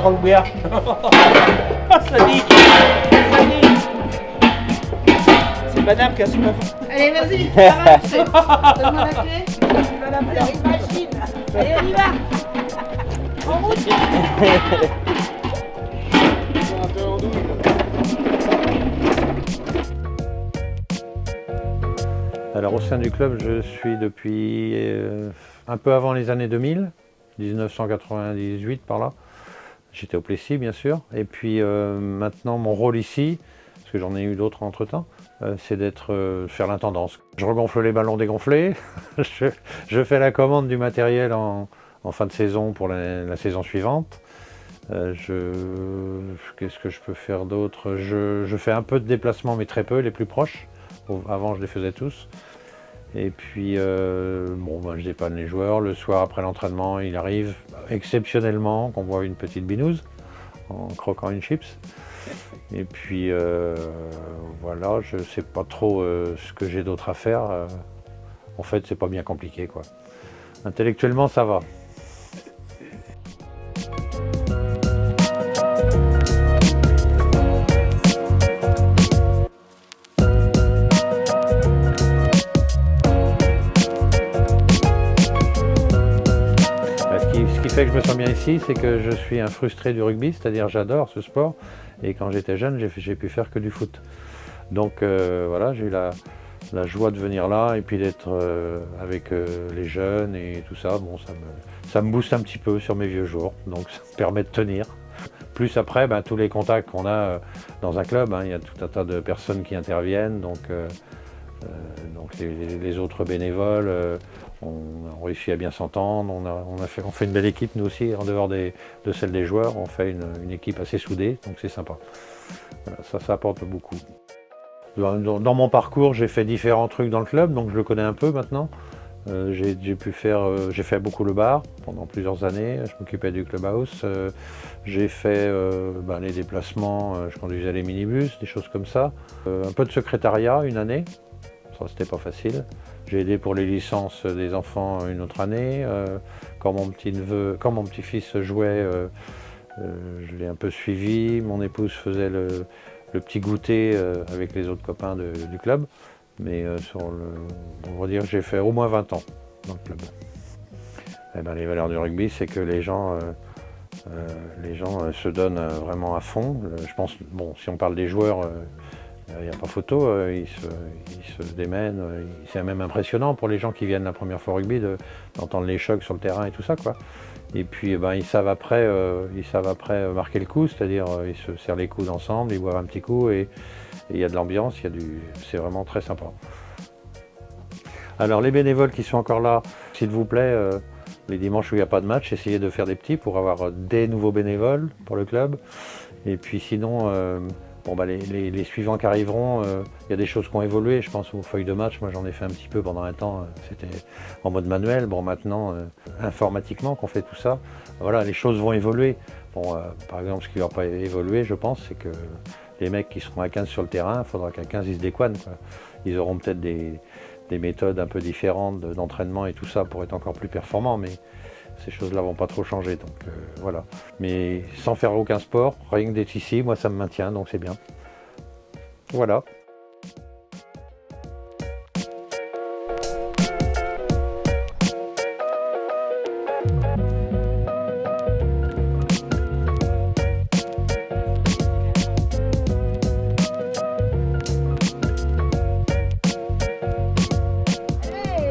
prendre bien. Ça nique. Ça nique. C'est madame qui a soif. Allez, vas-y, avance. Donne-moi la clé. Madame, alors imagine. Allez, on y va. En route. Alors au sein du club, je suis depuis un peu avant les années 2000, 1998 par là. J'étais au Plessis bien sûr. Et puis maintenant mon rôle ici, parce que j'en ai eu d'autres entre-temps, c'est faire l'intendance. Je regonfle les ballons dégonflés, je fais la commande du matériel en fin de saison pour la saison suivante. Qu'est-ce que je peux faire d'autre? Je fais un peu de déplacement mais très peu, les plus proches. Avant je les faisais tous. Et puis je dépanne les joueurs. Le soir après l'entraînement, il arrive exceptionnellement qu'on boive une petite binouse en croquant une chips. Et puis voilà, je sais pas trop ce que j'ai d'autre à faire. En fait, c'est pas bien compliqué quoi. Intellectuellement, ça va. Ce qui fait que je me sens bien ici, c'est que je suis un frustré du rugby, c'est-à-dire j'adore ce sport. Et quand j'étais jeune, j'ai pu faire que du foot. Donc voilà, j'ai eu la joie de venir là et puis d'être avec les jeunes et tout ça. Bon, ça me booste un petit peu sur mes vieux jours, donc ça me permet de tenir. Plus après, tous les contacts qu'on a dans un club, il y a tout un tas de personnes qui interviennent, donc les autres bénévoles, on réussit à bien s'entendre, on fait une belle équipe nous aussi, en dehors de celle des joueurs, on fait une équipe assez soudée, donc c'est sympa. Voilà, ça apporte beaucoup. Dans mon parcours, j'ai fait différents trucs dans le club, donc je le connais un peu maintenant. J'ai fait beaucoup le bar pendant plusieurs années, je m'occupais du clubhouse. J'ai fait les déplacements, je conduisais les minibus, des choses comme ça. Un peu de secrétariat une année, ça c'était pas facile. J'ai aidé pour les licences des enfants une autre année. Quand mon petit-fils jouait, je l'ai un peu suivi. Mon épouse faisait le petit goûter avec les autres copains du club. Mais on va dire que j'ai fait au moins 20 ans dans le club. Les valeurs du rugby, c'est que les gens se donnent vraiment à fond. Je pense, si on parle des joueurs, il n'y a pas photo, ils se démènent. C'est même impressionnant pour les gens qui viennent la première fois au rugby d'entendre les chocs sur le terrain et tout ça, quoi. Et puis ils savent après marquer le coup, c'est-à-dire ils se serrent les coudes ensemble, ils boivent un petit coup et il y a de l'ambiance, c'est vraiment très sympa. Alors les bénévoles qui sont encore là, s'il vous plaît, les dimanches où il n'y a pas de match, essayez de faire des petits pour avoir des nouveaux bénévoles pour le club. Et puis sinon, les suivants qui arriveront, il y a des choses qui ont évolué, je pense aux feuilles de match, moi j'en ai fait un petit peu pendant un temps, c'était en mode manuel. Bon, maintenant, informatiquement qu'on fait tout ça, voilà, les choses vont évoluer. Par exemple, ce qui ne va pas évoluer, je pense, c'est que les mecs qui seront à 15 sur le terrain, il faudra qu'à 15 ils se décoinent, quoi. Ils auront peut-être des méthodes un peu différentes d'entraînement et tout ça pour être encore plus performants, mais ces choses-là vont pas trop changer, donc voilà. Mais sans faire aucun sport, rien que d'être ici, moi ça me maintient, donc c'est bien. Voilà.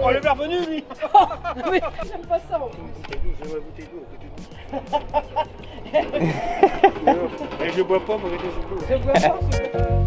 Oh, le verre venu, lui. Oui, j'aime pas ça. J'aimerais goûter d'eau. Et je bois pas pour arrêter ce boulot. Je bois pas.